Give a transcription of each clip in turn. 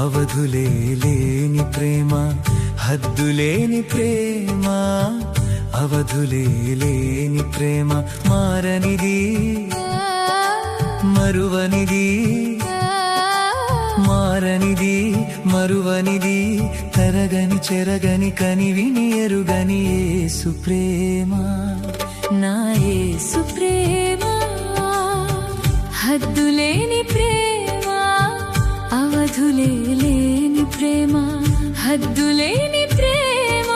అవధులే లేని ప్రేమ, హద్దులేని ప్రేమ, అవధులే లేని ప్రేమ, మారనిది మరువనిది, మారనిది మరువనిది, తరగని చెరగని కనివిని ఎరుగని యేసు ప్రేమ, నా యేసు ప్రేమ. హద్దులేని ప్రేమ, అవధులే లేని ప్రేమ, హద్దులేని ప్రేమ,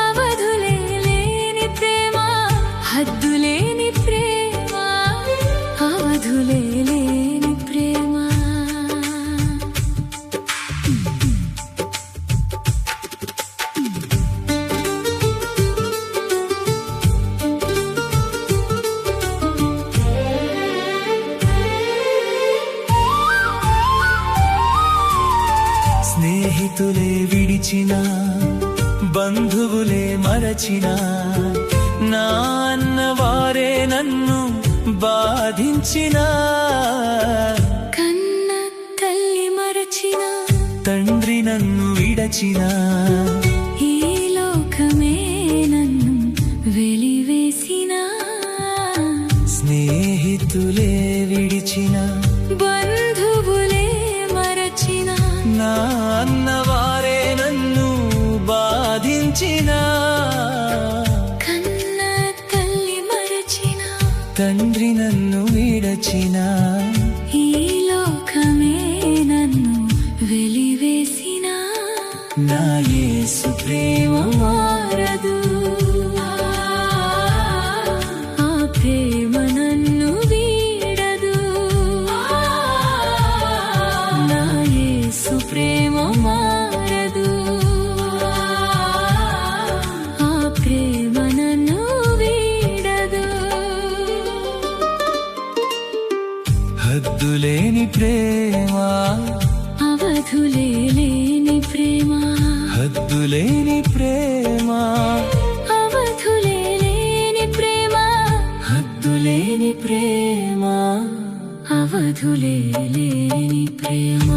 అవధులే లేని ప్రేమ, హద్దులేని ప్రేమ, అవధులే లేని ప్రేమ. స్నేహితులే విడిచిన, బంధువులే మరచిన, నా అన్నవారే నన్ను బాధించిన, కన్న తల్లి మరచిన, తండ్రి నన్ను విడచిన, ఈ లోకమే నన్ను వెలివేసిన, స్నేహితులే విడిచిన, బంధువులే మరచిన, నా అన్నవారే నన్ను బాధించిన, కన్న తల్లి మరచిన, తండ్రి నన్ను విడచిన, ఈ లోకమే నన్ను వెలివేసిన, నా యేసు ప్రేమ మారదు. ఆ ప్రేమ నన్ను వీడదు. నా యేసు ప్రేమ మారదు. ఆ ప్రేమ నన్ను వీడదు. హద్దులేని ప్రేమ, అవధులే లేని ప్రేమ, హద్దులేని ప్రేమ, అవధులే లేని ప్రేమ, హద్దులేని ప్రేమ, అవధులే లేని ప్రేమ.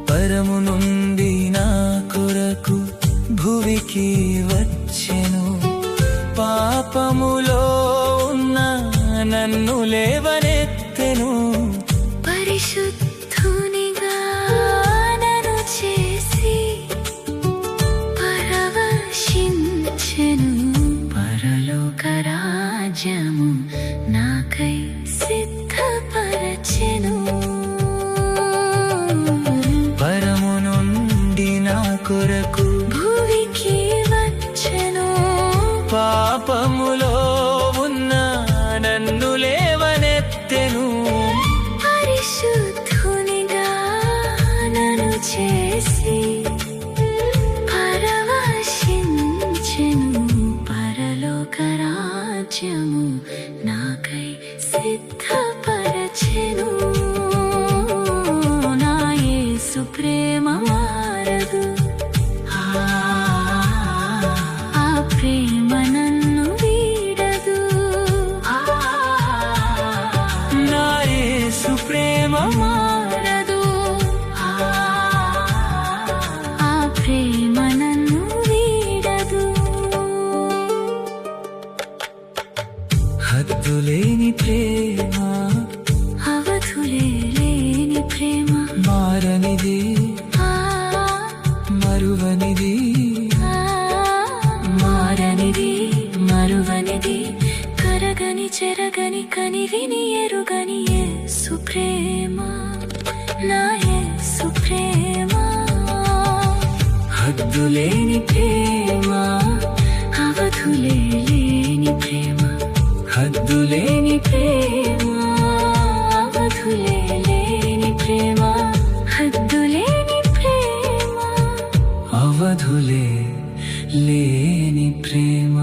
పరము నుండి నా కొరకు భువికి వచ్చెను, పాపములో ఉన్న నన్ను లేవనెత్తెను, పరిశుద్ధునిగా నన్ను చేసి పరవశించెను, పరలోక రాజ్యము నాకై సిద్ధపరచెను. పరము నుండి నా కొరకు భువికి వచ్చెను, పాపములో ఉన్న నన్ను లేవనెత్తెను, పరిశుద్ధునిగా నన్ను చేసి పరవశించెను, పరలోక రాజ్యము నాకై సిద్ధపరచెను. నా యేసు ప్రేమ మారదు. ఆ ప్రేమ నన్ను వీడదు. నా యేసు ప్రేమ మారదు. ఆ ప్రేమ నన్ను వీడదు. హద్దులేని ప్రేమ, అవధులే లేని ప్రేమ, మారనిది మరువనిది, మారనిది మరువనిది, కరగని చెరగని కనివిని ఎరుగని యేసు ప్రేమ, నా యేసు ప్రేమ. హద్దులేని ప్రేమ, అవధులే లేని ప్రేమ, హద్దులేని ప్రేమ, అవధులే లేని ప్రేమ, హద్దులేని ప్రేమ. అవధులే లేని ప్రేమ.